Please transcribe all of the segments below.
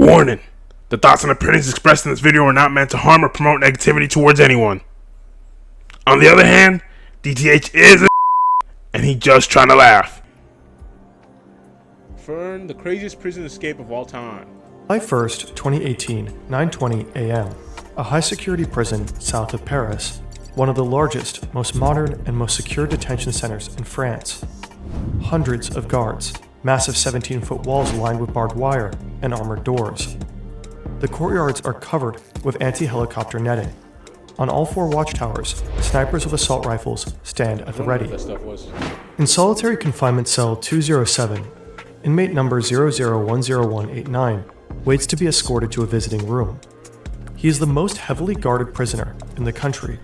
Warning! The thoughts and opinions expressed in this video are not meant to harm or promote negativity towards anyone. On the other hand, DTH is a and he just trying to laugh. Fern, the craziest prison escape of all time. July 1st, 2018, 9:20 a.m. A high-security prison south of Paris, one of the largest, most modern, and most secure detention centers in France. Hundreds of guards, massive 17-foot walls lined with barbed wire, and armored doors. The courtyards are covered with anti-helicopter netting. On all four watchtowers, snipers with assault rifles stand at the ready. In solitary confinement cell 207, inmate number 00-10189 waits to be escorted to a visiting room. He is the most heavily guarded prisoner in the country.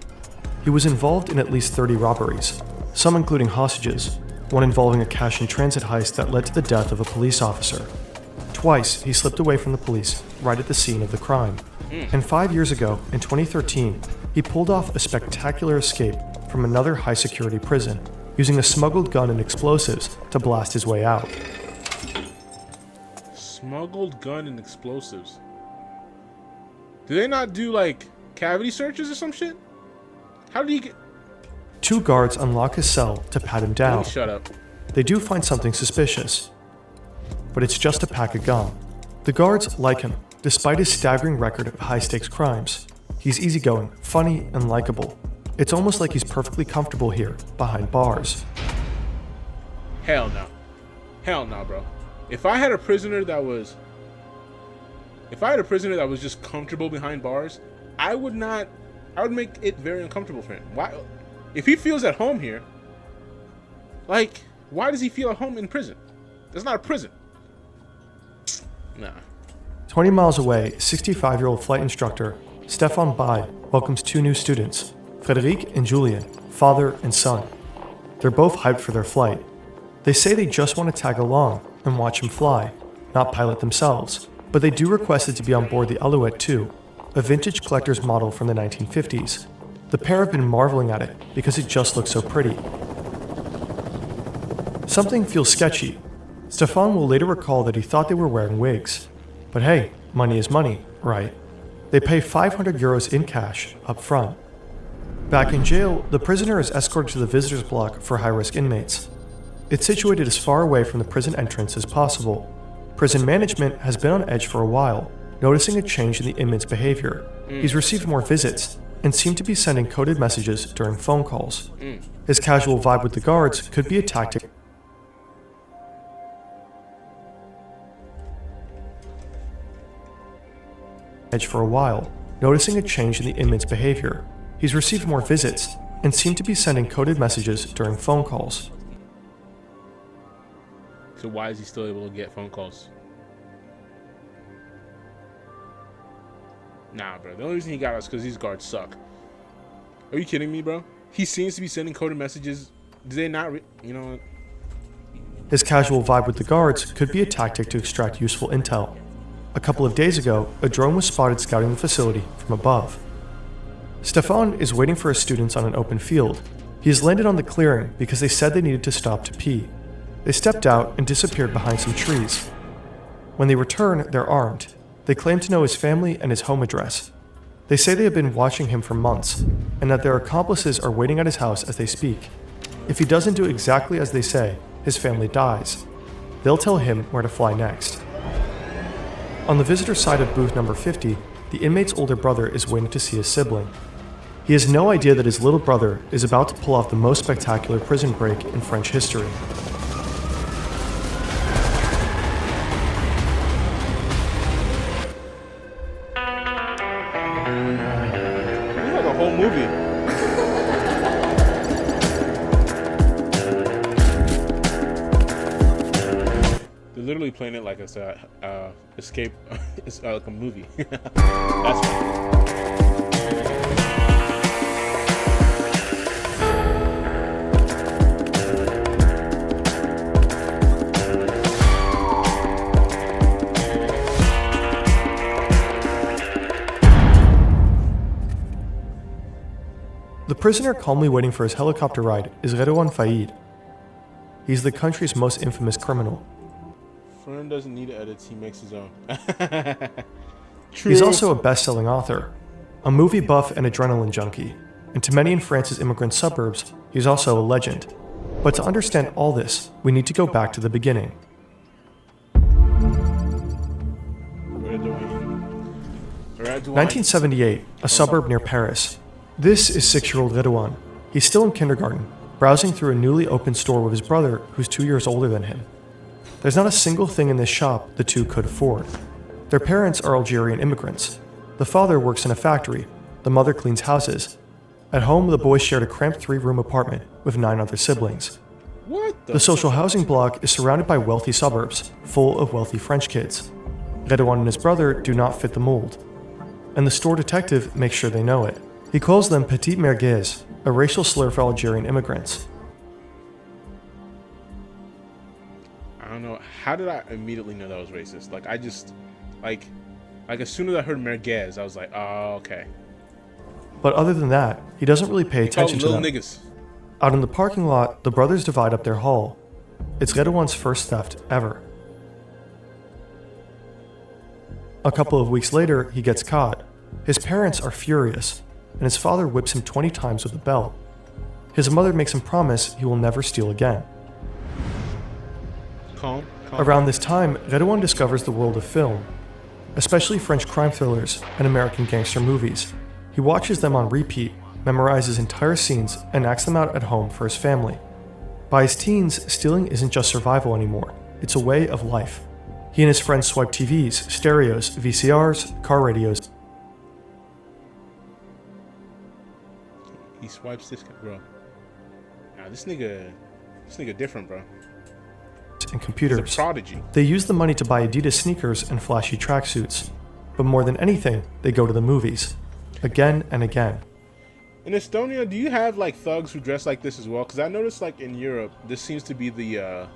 He was involved in at least 30 robberies, some including hostages, one involving a cash in transit heist that led to the death of a police officer. Twice, he slipped away from the police right at the scene of the crime. And 5 years ago, in 2013, he pulled off a spectacular escape from another high-security prison, using a smuggled gun and explosives to blast his way out. Smuggled gun and explosives. Do they not do, like, cavity searches or some shit? How did he get... Two guards unlock his cell to pat him down. Shut up. They do find something suspicious, but it's just a pack of gum. The guards like him, despite his staggering record of high-stakes crimes. He's easygoing, funny, and likable. It's almost like he's perfectly comfortable here, behind bars. Hell no. Hell no, bro. If I had a prisoner that was just comfortable behind bars, I would make it very uncomfortable for him. Why? If he feels at home here, like, why does he feel at home in prison? That's not a prison. Nah. 20 miles away, 65-year-old flight instructor Stefan Bai welcomes two new students, Frédéric and Julien, father and son. They're both hyped for their flight. They say they just want to tag along and watch him fly, not pilot themselves, but they do request it to be on board the Alouette 2, a vintage collector's model from the 1950s. The pair have been marveling at it because it just looks so pretty. Something feels sketchy. Stefan will later recall that he thought they were wearing wigs. But hey, money is money, right? They pay 500 euros in cash up front. Back in jail, the prisoner is escorted to the visitors block for high-risk inmates. It's situated as far away from the prison entrance as possible. Prison management has been on edge for a while, noticing a change in the inmate's behavior. He's received more visits and seemed to be sending coded messages during phone calls. His casual vibe with the guards could be a tactic edge for a while, noticing a change in the inmate's behavior. He's received more visits and seemed to be sending coded messages during phone calls. So why is he still able to get phone calls? Nah, bro. The only reason he got us because these guards suck. Are you kidding me, bro? He seems to be sending coded messages. Do they not? You know what? His casual vibe with the guards could be a tactic to extract useful intel. A couple of days ago, a drone was spotted scouting the facility from above. Stefan is waiting for his students on an open field. He has landed on the clearing because they said they needed to stop to pee. They stepped out and disappeared behind some trees. When they return, they're armed. They claim to know his family and his home address. They say they have been watching him for months, and that their accomplices are waiting at his house as they speak. If he doesn't do exactly as they say, his family dies. They'll tell him where to fly next. On the visitor side of booth number 50, the inmate's older brother is waiting to see his sibling. He has no idea that his little brother is about to pull off the most spectacular prison break in French history. It's like a whole movie. They're literally playing it like it's a escape. It's like a movie. That's funny. The prisoner calmly waiting for his helicopter ride is Redouane Faid. He's the country's most infamous criminal. Fern doesn't need edits, he makes his own. He's also a best-selling author, a movie buff and adrenaline junkie, and to many in France's immigrant suburbs, he's also a legend. But to understand all this, we need to go back to the beginning. 1978, a suburb near Paris. This is 6-year-old Redouane. He's still in kindergarten, browsing through a newly opened store with his brother, who's 2 years older than him. There's not a single thing in this shop the two could afford. Their parents are Algerian immigrants. The father works in a factory, the mother cleans houses. At home, the boys shared a cramped 3-room apartment with 9 other siblings. What The social housing block is surrounded by wealthy suburbs, full of wealthy French kids. Redouane and his brother do not fit the mold, and the store detective makes sure they know it. He calls them petite merguez, a racial slur for Algerian immigrants. I don't know. How did I immediately know that was racist? Like, I just, like as soon as I heard merguez, I was like, oh, okay. But other than that, he doesn't really pay attention to little them. niggas. Out in the parking lot, the brothers divide up their haul. It's Redouane's first theft ever. A couple of weeks later, he gets caught. His parents are furious, and his father whips him 20 times with a belt. His mother makes him promise he will never steal again. Calm. Around this time, Redouane discovers the world of film, especially French crime thrillers and American gangster movies. He watches them on repeat, memorizes entire scenes, and acts them out at home for his family. By his teens, stealing isn't just survival anymore, it's a way of life. He and his friends swipe TVs, stereos, VCRs, car radios. He swipes this guy, bro. Nah, this nigga different, bro. And computers. He's a prodigy. They use the money to buy Adidas sneakers and flashy tracksuits. But more than anything, they go to the movies. Again and again. In Estonia, do you have like thugs who dress like this as well? Because I noticed like in Europe, this seems to be the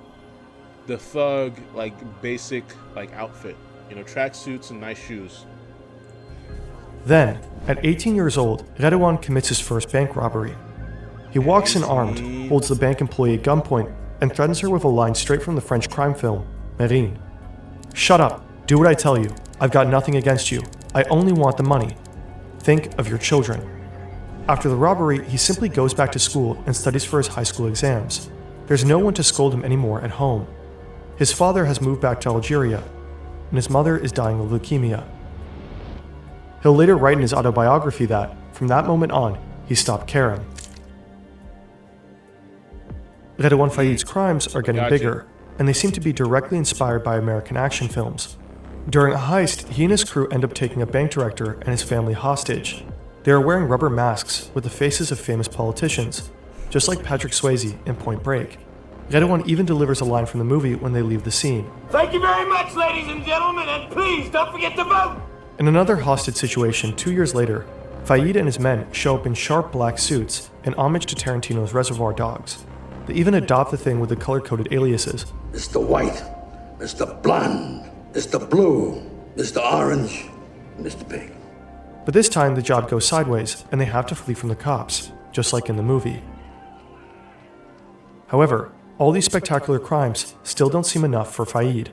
thug like basic like outfit. You know, tracksuits and nice shoes. Then, at 18 years old, Redouane commits his first bank robbery. He walks in armed, holds the bank employee at gunpoint, and threatens her with a line straight from the French crime film, Marine. Shut up, do what I tell you. I've got nothing against you. I only want the money. Think of your children. After the robbery, he simply goes back to school and studies for his high school exams. There's no one to scold him anymore at home. His father has moved back to Algeria, and his mother is dying of leukemia. He'll later write in his autobiography that, from that moment on, he stopped caring. Redouane Faid's crimes are getting bigger, and they seem to be directly inspired by American action films. During a heist, he and his crew end up taking a bank director and his family hostage. They are wearing rubber masks with the faces of famous politicians, just like Patrick Swayze in Point Break. Redouane even delivers a line from the movie when they leave the scene. Thank you very much, ladies and gentlemen, and please don't forget to vote! In another hostage situation 2 years later, Faid and his men show up in sharp black suits in homage to Tarantino's Reservoir Dogs. They even adopt the thing with the color-coded aliases. Mr. White, Mr. Blonde, Mr. Blue, Mr. Orange, and Mr. Pink. But this time the job goes sideways and they have to flee from the cops, just like in the movie. However, all these spectacular crimes still don't seem enough for Faid.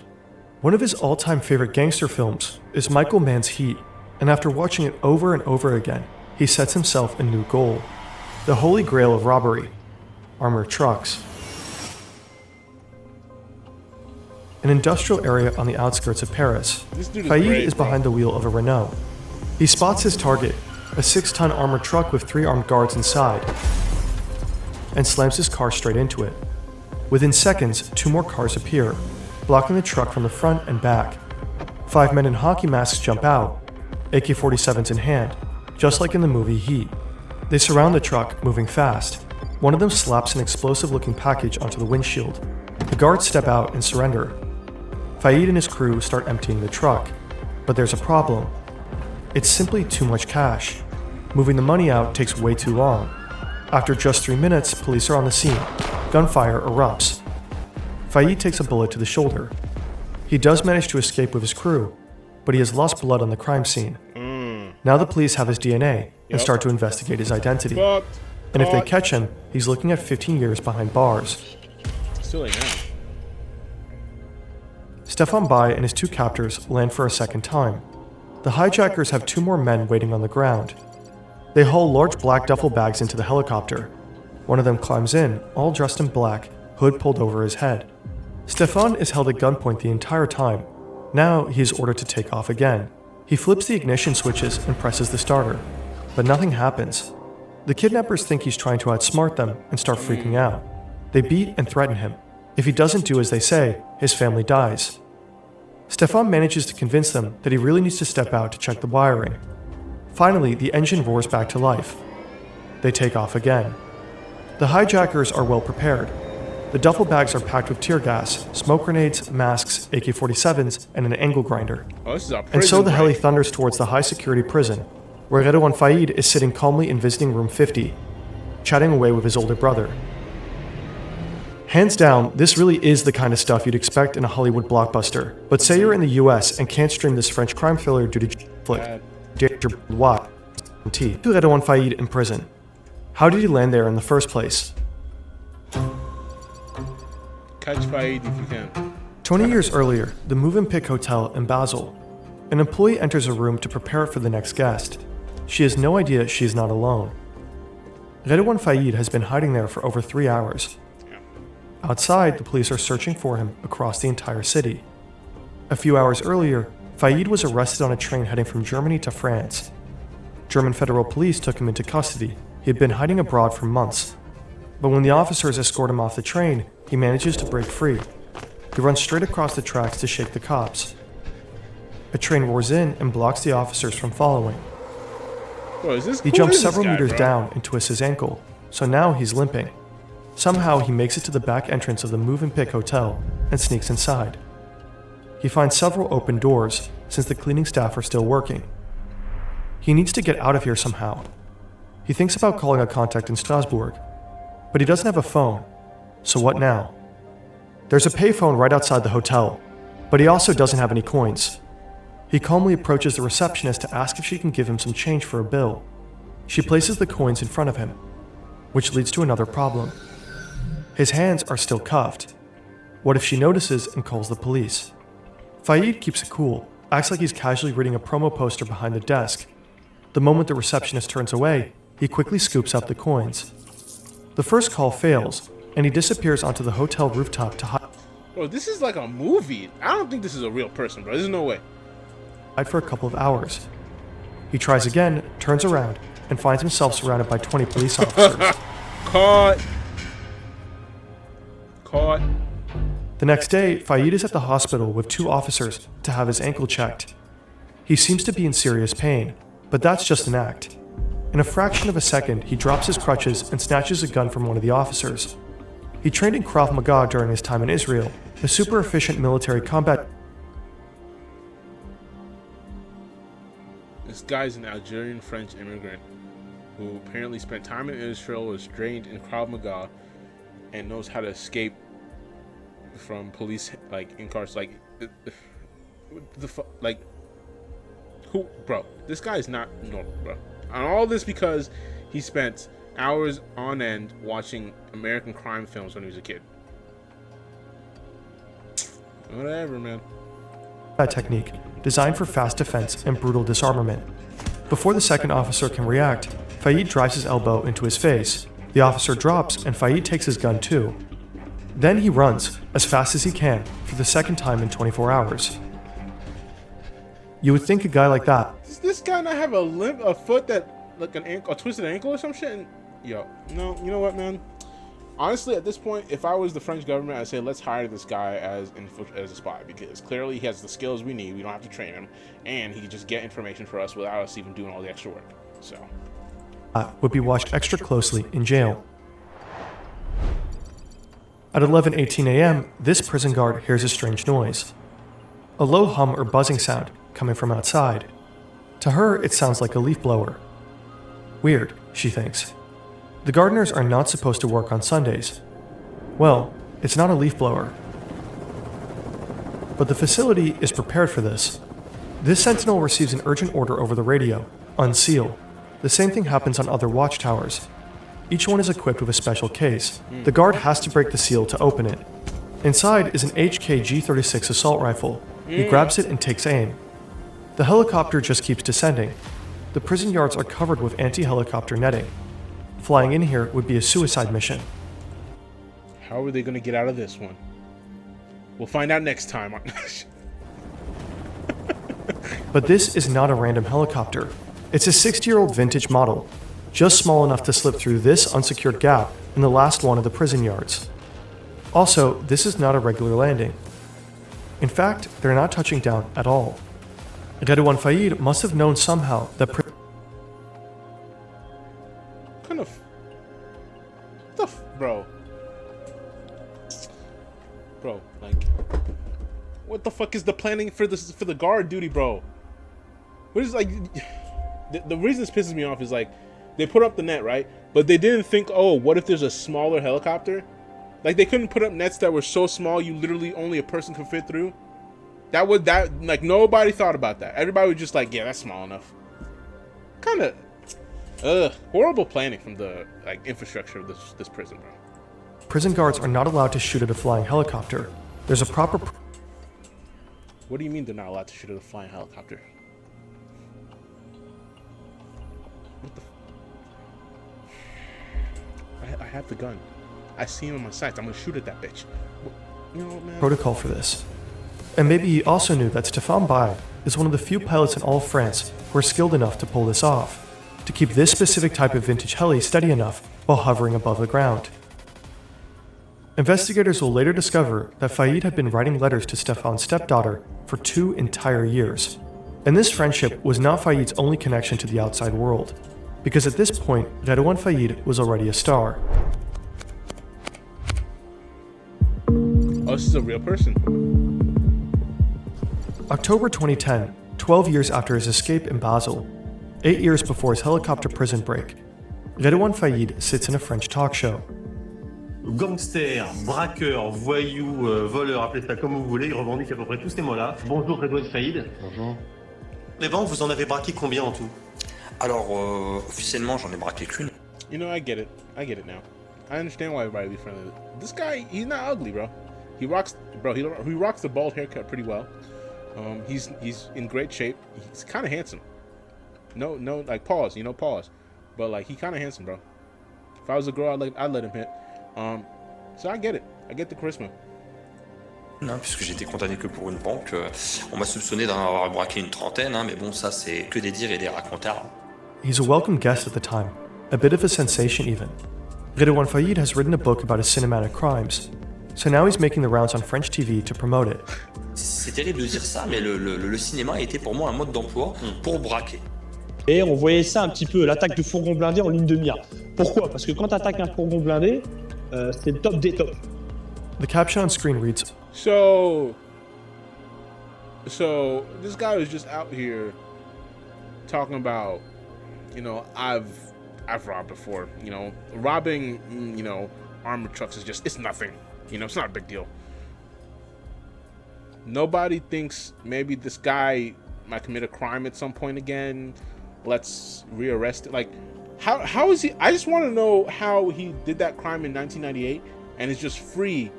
One of his all-time favorite gangster films is Michael Mann's Heat, and after watching it over and over again, he sets himself a new goal: the holy grail of robbery, armored trucks. An industrial area on the outskirts of Paris, Faid is behind the wheel of a Renault. He spots his target, a 6-ton armored truck with 3 armed guards inside, and slams his car straight into it. Within seconds, 2 more cars appear, blocking the truck from the front and back. 5 men in hockey masks jump out, AK-47s in hand, just like in the movie Heat. They surround the truck, moving fast. One of them slaps an explosive-looking package onto the windshield. The guards step out and surrender. Faid and his crew start emptying the truck, but there's a problem. It's simply too much cash. Moving the money out takes way too long. After just 3 minutes, police are on the scene. Gunfire erupts. Faid takes a bullet to the shoulder. He does manage to escape with his crew, but he has lost blood on the crime scene. Now the police have his DNA and start to investigate his identity. And if they catch him, he's looking at 15 years behind bars. Still ain't now. Stefan Bai and his 2 captors land for a second time. The hijackers have 2 more men waiting on the ground. They haul large black duffel bags into the helicopter. One of them climbs in, all dressed in black, hood pulled over his head. Stefan is held at gunpoint the entire time. Now he is ordered to take off again. He flips the ignition switches and presses the starter, but nothing happens. The kidnappers think he's trying to outsmart them and start freaking out. They beat and threaten him. If he doesn't do as they say, his family dies. Stefan manages to convince them that he really needs to step out to check the wiring. Finally, the engine roars back to life. They take off again. The hijackers are well prepared. The duffel bags are packed with tear gas, smoke grenades, masks, AK-47s, and an angle grinder. Oh, this is a prison And so the heli break. thunders towards the high-security prison, where Redouane Faid is sitting calmly in visiting room 50, chatting away with his older brother. Hands down, this really is the kind of stuff you'd expect in a Hollywood blockbuster. But say you're in the US and can't stream this French crime thriller due to flick. What? T. Redouane Faid in prison. How did he land there in the first place? Catch Faid if you can. 20 years earlier, the Movenpick Hotel in Basel. An employee enters a room to prepare for the next guest. She has no idea she is not alone. Redouane Faid has been hiding there for over 3 hours. Outside, the police are searching for him across the entire city. A few hours earlier, Faid was arrested on a train heading from Germany to France. German federal police took him into custody. He had been hiding abroad for months. But when the officers escort him off the train, he manages to break free. He runs straight across the tracks to shake the cops. A train roars in and blocks the officers from following. Bro, is this He cool? jumps Who is this several guy, meters bro? down and twists his ankle, so now he's limping. Somehow he makes it to the back entrance of the Movenpick Hotel and sneaks inside. He finds several open doors, since the cleaning staff are still working. He needs to get out of here somehow. He thinks about calling a contact in Strasbourg, but he doesn't have a phone, so what now? There's a payphone right outside the hotel, but he also doesn't have any coins. He calmly approaches the receptionist to ask if she can give him some change for a bill. She places the coins in front of him, which leads to another problem. His hands are still cuffed. What if she notices and calls the police? Faid keeps it cool, acts like he's casually reading a promo poster behind the desk. The moment the receptionist turns away, he quickly scoops up the coins. The first call fails, and he disappears onto the hotel rooftop to Bro, this is like a movie. I don't think this is a real person, bro. There's no way. hide for a couple of hours. He tries again, turns around, and finds himself surrounded by 20 police officers. Caught. Caught. The next day, Faid is at the hospital with 2 officers to have his ankle checked. He seems to be in serious pain, but that's just an act. In a fraction of a second, he drops his crutches and snatches a gun from one of the officers. He trained in Krav Maga during his time in Israel, a super efficient military combat. This guy's an Algerian French immigrant who apparently spent time in Israel, was trained in Krav Maga, and knows how to escape from police, like, incarceration. Like, who, bro? This guy is not normal, bro. And all this because he spent hours on end watching American crime films when he was a kid. Whatever, man. Technique designed for fast defense and brutal disarmament. Before the second officer can react, Faid drives his elbow into his face. The officer drops and Faid takes his gun too. Then he runs, as fast as he can, for the second time in 24 hours. You would think a guy like that, Does this guy not have a foot that, like, an ankle, a twisted ankle or some shit? And, yo, no, you know what, man? Honestly, at this point, if I was the French government, I'd say let's hire this guy as a spy, because clearly he has the skills we need. We don't have to train him, and he can just get information for us without us even doing all the extra work. So, would be watched extra closely in jail. At 11:18 a.m., this prison guard hears a strange noise. A low hum or buzzing sound coming from outside. To her, it sounds like a leaf blower. Weird, she thinks. The gardeners are not supposed to work on Sundays. Well, it's not a leaf blower. But the facility is prepared for this. This sentinel receives an urgent order over the radio: unseal. The same thing happens on other watchtowers. Each one is equipped with a special case. The guard has to break the seal to open it. Inside is an HK-G36 assault rifle. He grabs it and takes aim. The helicopter just keeps descending. The prison yards are covered with anti-helicopter netting. Flying in here would be a suicide mission. How are they going to get out of this one? We'll find out next time. But this is not a random helicopter. It's a 60-year-old vintage model, just small enough to slip through this unsecured gap in the last one of the prison yards. Also, this is not a regular landing. In fact, they're not touching down at all. Redouane Faid must have known somehow that Bro, like, what the fuck is the planning for this, for the guard duty, bro? What is, like, the reason this pisses me off is, like, they put up the net, right? But they didn't think, oh, what if there's a smaller helicopter? Like, they couldn't put up nets that were so small you literally only a person could fit through. Like, nobody thought about that. Everybody was just like, yeah, that's small enough. Kind of horrible planning from the, like, infrastructure of this prison, bro. Prison guards are not allowed to shoot at a flying helicopter. There's a proper... What do you mean they're not allowed to shoot at a flying helicopter? What the... I have the gun. I see him in my sights. I'm gonna shoot at that bitch. You know what, man? protocol for this. And maybe he also knew that Stéphane Baye is one of the few pilots in all of France who are skilled enough to pull this off, to keep this specific type of vintage heli steady enough while hovering above the ground. Investigators will later discover that Faid had been writing letters to Stéphane's stepdaughter for 2 entire years. And this friendship was not Faid's only connection to the outside world, because at this point, Redouane Faid was already a star. Oh, this is a real person. October 2010, 12 years after his escape in Basel, 8 years before his helicopter prison break, Redouane Faid sits in a French talk show. Gangster, braqueur, voyou, voleur, appelez ça comme vous voulez, il revendique à peu près tous ces mots-là. Bonjour Redouane Faid. Bonjour. Les banques, vous en avez braqué combien en tout? Alors, officiellement, j'en ai braqué qu'une. You know, I get it. I get it now. I understand why everybody be friendly. This guy, he's not ugly, bro. He rocks the bald haircut pretty well. He's in great shape. He's kind of handsome. No, like, pause. But, like, he kind of handsome, bro. If I was a girl, I'd let him hit. So I get it. I get the charisma. Non, puisque j'étais condamné que pour une banque, on m'a soupçonné d'en avoir braqué une trentaine, hein, mais bon, ça c'est que des dires et des racontars. He's a welcome guest at the time, a bit of a sensation even. Redouane Faid has written a book about his cinematic crimes, so now he's making the rounds on French TV to promote it. C'est terrible de dire ça, mais le cinéma a été pour moi un mode d'emploi pour braquer. Et on voyait ça un petit peu, l'attaque de fourgon blindé en ligne de mire. Pourquoi? Parce que quand tu attaques un fourgon blindé, c'est le top des tops. The caption on screen reads, So this guy was just out here talking about, you know, I've robbed before, you know, robbing, you know, armored trucks is just, it's nothing, you know, it's not a big deal. Nobody thinks maybe this guy might commit a crime at some point again. Let's rearrest it. Like, how is he? I just want to know how he did that crime in 1998 and is just free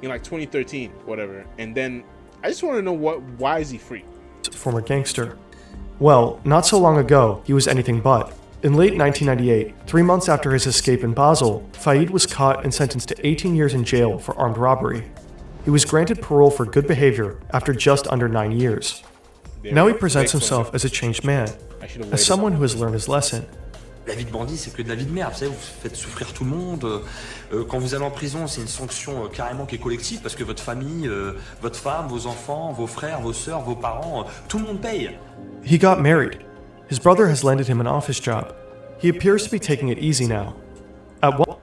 in like 2013, whatever. And then I just want to know why is he free? Former gangster. Well, not so long ago, he was anything but. In late 1998, 3 months after his escape in Basel, Faid was caught and sentenced to 18 years in jail for armed robbery. He was granted parole for good behavior after just under 9 years. Now he presents himself as a changed man, as someone who has learned his lesson. La vie de bandit, c'est que de la vie de merde. Vous savez, vous faites souffrir tout le monde. Quand vous allez en prison, c'est une sanction carrément qui est collective parce que votre famille, votre femme, vos enfants, vos frères, vos sœurs, vos parents, tout le monde paye. He got married. His brother has landed him an office job. He appears to be taking it easy now. At what?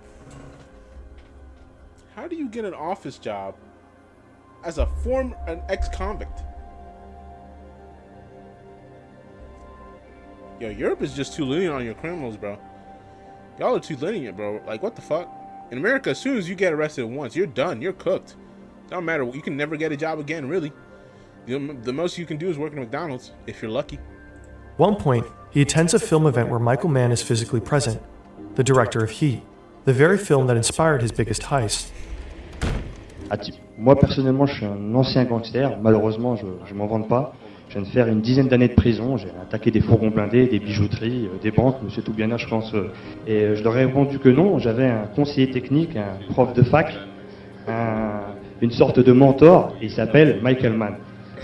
How do you get an office job as an ex-convict? Yo, Europe is just too lenient on your criminals, bro. Y'all are too lenient, bro. Like, what the fuck? In America, as soon as you get arrested once, you're done. You're cooked. Don't matter. You can never get a job again, really. The most you can do is work at McDonald's, if you're lucky. At one point, he attends a film event where Michael Mann is physically present, the director of Heat, the very film that inspired his biggest heist. Moi, personnellement, je suis un ancien gangster. Malheureusement, je m'en vante pas. Je viens de faire une dizaine d'années de prison. J'ai attaqué des fourgons blindés, des bijouteries, des banques, monsieur Toubiana, je pense. Et je leur ai répondu que non. J'avais un conseiller technique, un prof de fac, une sorte de mentor. Et il s'appelle Michael Mann.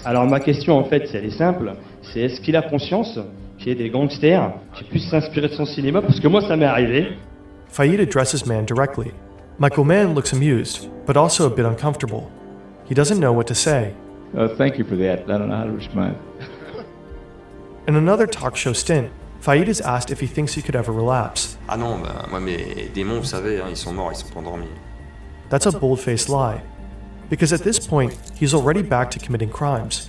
Alors, ma question, en fait, elle est simple. C'est est-ce qu'il a conscience qu'il y ait des gangsters qui puissent s'inspirer de son cinéma? Parce que moi, ça m'est arrivé. Faid addresses Mann directly. Michael Mann looks amused, but also a bit uncomfortable. He doesn't know what to say. Thank you for that. I don't know how to respond. In another talk show stint, Faid is asked if he thinks he could ever relapse. Ah non, bah, moi mes démons, vous savez, hein, ils sont morts, ils sont pas endormis. That's a bold-faced lie, because at this point, he's already back to committing crimes.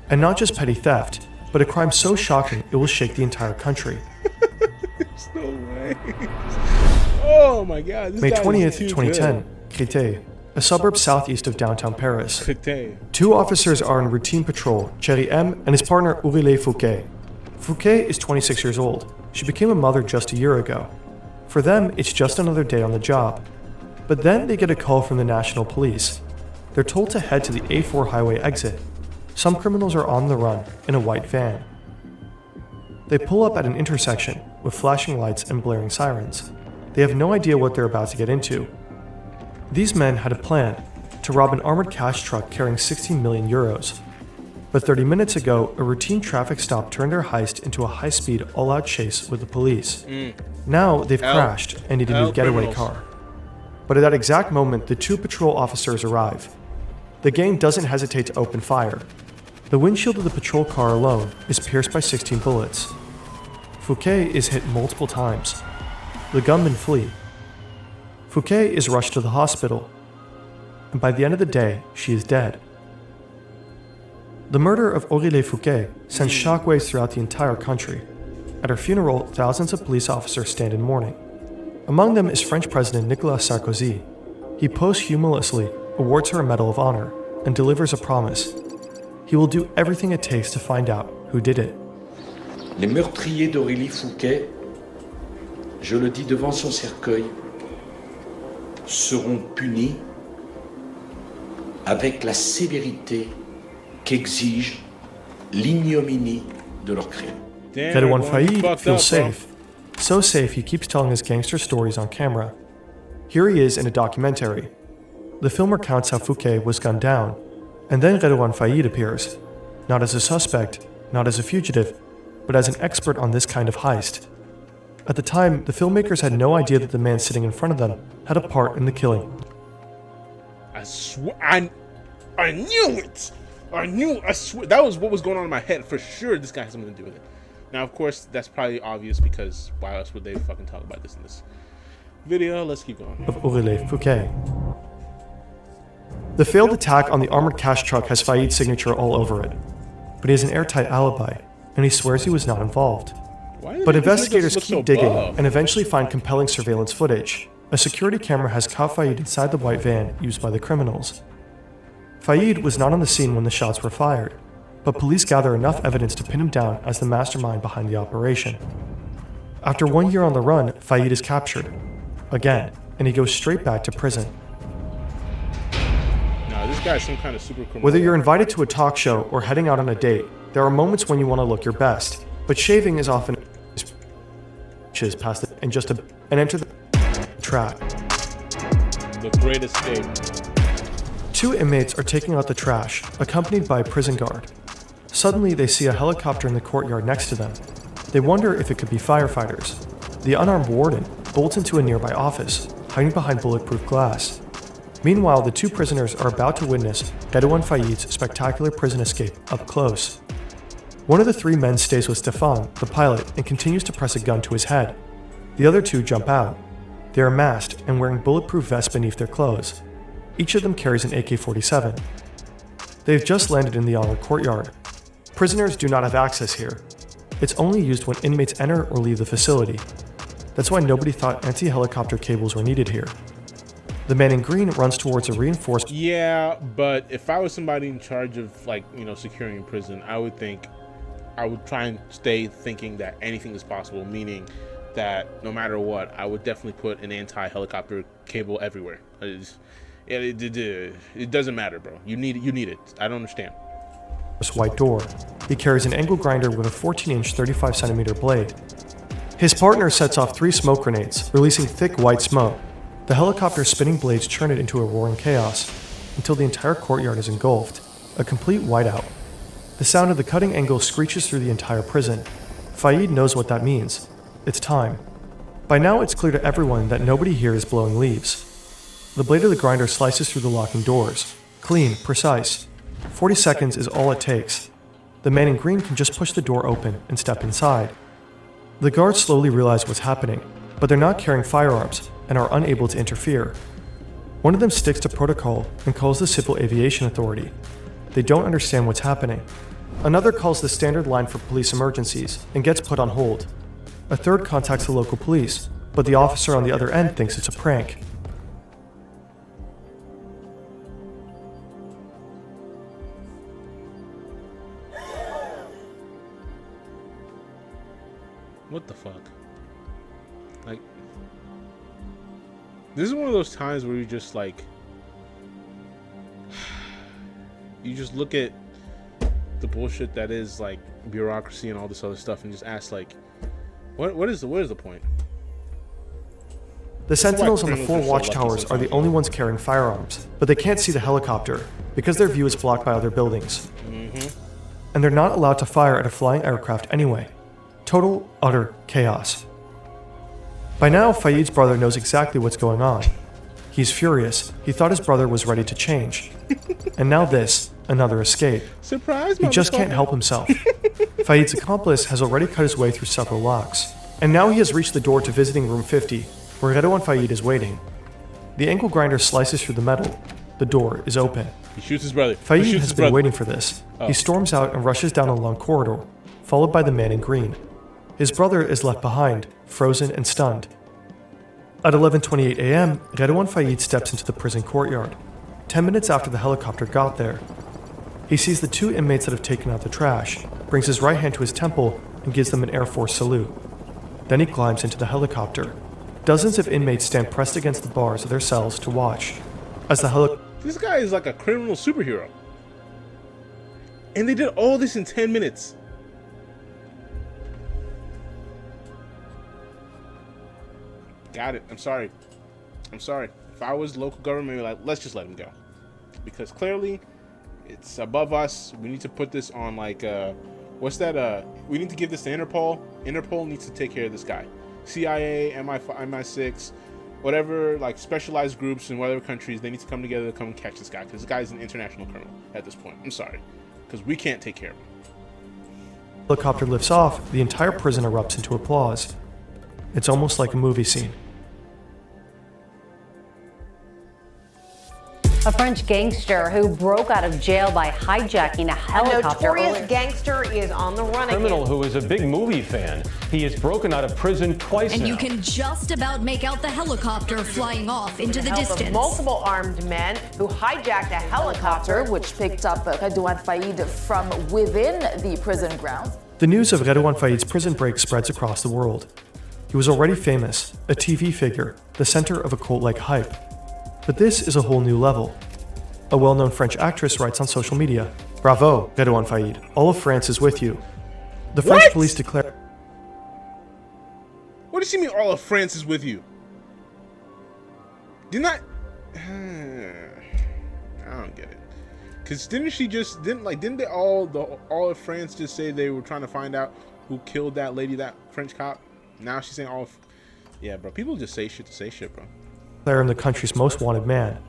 And not just petty theft, but a crime so shocking it will shake the entire country. There's no way. Oh my god, this May guy is 20th, too 2010, Créteil, a suburb southeast of downtown Paris. good. Two officers are on routine patrol, Thierry M. and his partner Aurélie Fouquet. Fouquet is 26 years old. She became a mother just a year ago. For them, it's just another day on the job. But then they get a call from the National Police. They're told to head to the A4 highway exit. Some criminals are on the run in a white van. They pull up at an intersection with flashing lights and blaring sirens. They have no idea what they're about to get into. These men had a plan to rob an armored cash truck carrying 16 million euros. But 30 minutes ago, a routine traffic stop turned their heist into a high-speed, all-out chase with the police. Now they've crashed and need a new getaway car. But at that exact moment, the two patrol officers arrive. The gang doesn't hesitate to open fire. The windshield of the patrol car alone is pierced by 16 bullets. Fouquet is hit multiple times. The gunmen flee. Fouquet is rushed to the hospital, and by the end of the day, she is dead. The murder of Aurélie Fouquet sends shockwaves throughout the entire country. At her funeral, thousands of police officers stand in mourning. Among them is French President Nicolas Sarkozy. He posthumously awards her a Medal of Honor and delivers a promise. He will do everything it takes to find out who did it. Les meurtriers d'Aurélie Fouquet, je le dis devant son cercueil, seront punis avec la sévérité qu'exige l'ignominie de leur crime. Redouane Faid feels safe. So safe he keeps telling his gangster stories on camera. Here he is in a documentary. The film recounts how Fouquet was gunned down, and then Redouane Faid appears, not as a suspect, not as a fugitive, but as an expert on this kind of heist. At the time, the filmmakers had no idea that the man sitting in front of them had a part in the killing. I swear, I knew it. I swear, that was what was going on in my head for sure. This guy has something to do with it. Now, of course, that's probably obvious because why else would they fucking talk about this in this video? Let's keep going. Of Aurélie Fouquet. The failed attack on the armored cash truck has Faid's signature all over it, but he has an airtight alibi, and he swears he was not involved. But investigators keep digging and eventually find compelling surveillance footage. A security camera has caught Faid inside the white van used by the criminals. Faid was not on the scene when the shots were fired, but police gather enough evidence to pin him down as the mastermind behind the operation. After 1 year on the run, Faid is captured. Again, and he goes straight back to prison. Nah, this guy's some kind of super criminal. Whether you're invited to a talk show or heading out on a date, there are moments when you want to look your best, but shaving is often past it and enter the trap. The Great Escape. Two inmates are taking out the trash, accompanied by a prison guard. Suddenly, they see a helicopter in the courtyard next to them. They wonder if it could be firefighters. The unarmed warden bolts into a nearby office, hiding behind bulletproof glass. Meanwhile, the two prisoners are about to witness Redouane Faid's spectacular prison escape up close. One of the three men stays with Stefan, the pilot, and continues to press a gun to his head. The other two jump out. They are masked and wearing bulletproof vests beneath their clothes. Each of them carries an AK-47. They've just landed in the armored courtyard. Prisoners do not have access here. It's only used when inmates enter or leave the facility. That's why nobody thought anti-helicopter cables were needed here. The man in green runs towards a reinforced... Yeah, but if I was somebody in charge of, securing a prison, I would try and stay thinking that anything is possible, meaning that no matter what, I would definitely put an anti-helicopter cable everywhere. It doesn't matter, bro. You need it. I don't understand. White door. He carries an angle grinder with a 14-inch 35cm blade. His partner sets off 3 smoke grenades, releasing thick white smoke. The helicopter's spinning blades churn it into a roaring chaos, until the entire courtyard is engulfed, a complete whiteout. The sound of the cutting angle screeches through the entire prison. Faid knows what that means. It's time. By now it's clear to everyone that nobody here is blowing leaves. The blade of the grinder slices through the locking doors. Clean, precise. 40 seconds is all it takes. The man in green can just push the door open and step inside. The guards slowly realize what's happening, but they're not carrying firearms and are unable to interfere. One of them sticks to protocol and calls the Civil Aviation Authority. They don't understand what's happening. Another calls the standard line for police emergencies and gets put on hold. A third contacts the local police, but the officer on the other end thinks it's a prank. What the fuck? Like, this is one of those times where you just like, you just look at the bullshit that is like bureaucracy and all this other stuff and just ask like, what is the point? The sentinels on the 4 watchtowers are the only ones carrying firearms, but they can't see the helicopter because their view is blocked by other buildings. And they're not allowed to fire at a flying aircraft anyway. Total, utter chaos. By now, Faid's brother knows exactly what's going on. He's furious. He thought his brother was ready to change. And now this, another escape. Surprise, he just can't help himself. Faid's accomplice has already cut his way through several locks. And now he has reached the door to visiting room 50, where Redouane Faid is waiting. The angle grinder slices through the metal. The door is open. He shoots his brother. Faid has been waiting for this. He storms out and rushes down a long corridor, followed by the man in green. His brother is left behind, frozen and stunned. At 11:28 a.m., Redouane Faid steps into the prison courtyard. 10 minutes after the helicopter got there, he sees the 2 inmates that have taken out the trash, brings his right hand to his temple, and gives them an Air Force salute. Then he climbs into the helicopter. Dozens of inmates stand pressed against the bars of their cells to watch. As the This guy is like a criminal superhero. And they did all this in 10 minutes. Got it. I'm sorry. If I was local government, I'd be like, let's just let him go. Because clearly, it's above us. We need to put this on like, what's that? We need to give this to Interpol. Interpol needs to take care of this guy. CIA, MI6, whatever, like specialized groups in whatever countries, they need to come together to come and catch this guy. Because this guy is an international criminal at this point. I'm sorry. Because we can't take care of him. The helicopter lifts off, the entire prison erupts into applause. It's almost like a movie scene. A French gangster who broke out of jail by hijacking a helicopter. A notorious gangster is on the run again. Criminal who is a big movie fan. He has broken out of prison twice and now. You can just about make out the helicopter flying off into the distance. Multiple armed men who hijacked a helicopter, which picked up Redouane Faid from within the prison grounds. The news of Redouane Faid's prison break spreads across the world. He was already famous, a TV figure, the center of a cult-like hype. But this is a whole new level. A well-known French actress writes on social media, "Bravo, Redouane Faid. All of France is with you." The French police declare... What does she mean all of France is with you? I don't get it. Cause didn't they all of France just say they were trying to find out who killed that lady, that French cop? Now she's saying all of... Yeah, bro. People just say shit to say shit, bro. Declare him the country's most wanted man.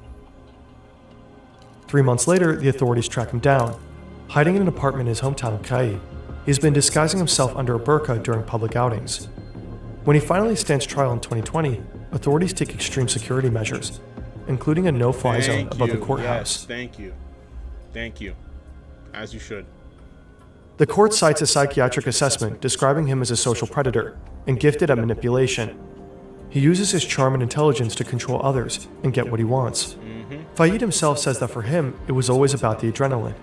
3 months later, the authorities track him down. Hiding in an apartment in his hometown of Cailles, he's been disguising himself under a burqa during public outings. When he finally stands trial in 2020, authorities take extreme security measures, including a no-fly zone above the courthouse. Yes, thank you. As you should. The court cites a psychiatric assessment describing him as a social predator and gifted at manipulation. He uses his charm and intelligence to control others and get what he wants. Faid himself says that for him, it was always about the adrenaline.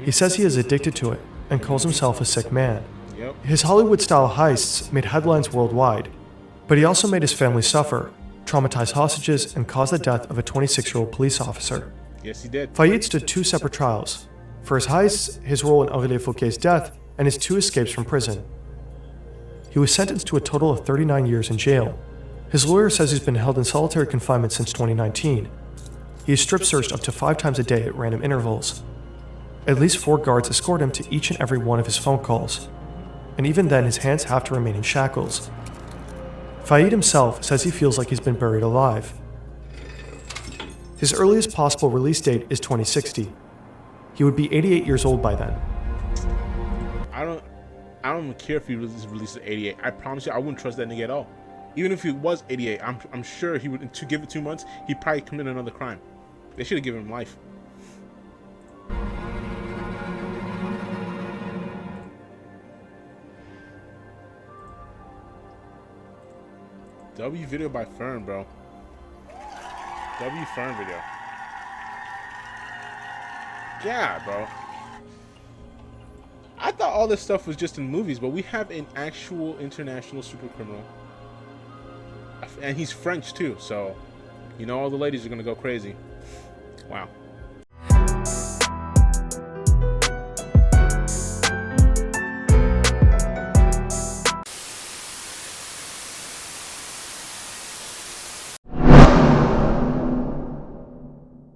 He says he is addicted to it and calls himself a sick man. His Hollywood-style heists made headlines worldwide, but he also made his family suffer, traumatized hostages, and caused the death of a 26-year-old police officer. Yes, he did. Faid stood 2 separate trials: for his heists, his role in Aurélien Fouquet's death, and his 2 escapes from prison. He was sentenced to a total of 39 years in jail. His lawyer says he's been held in solitary confinement since 2019. He is strip searched up to 5 times a day at random intervals. At least 4 guards escort him to each and every one of his phone calls, and even then his hands have to remain in shackles. Faid himself says he feels like he's been buried alive. His earliest possible release date is 2060. He would be 88 years old by then. I don't even care if he was released at 88. I promise you, I wouldn't trust that nigga at all. Even if he was 88, I'm sure he would. To give it 2 months, he'd probably commit another crime. They should have given him life. W video by Fern, bro. W Fern video. Yeah, bro. I thought all this stuff was just in movies, but we have an actual international super criminal. And he's French too, so you know all the ladies are gonna go crazy. Wow.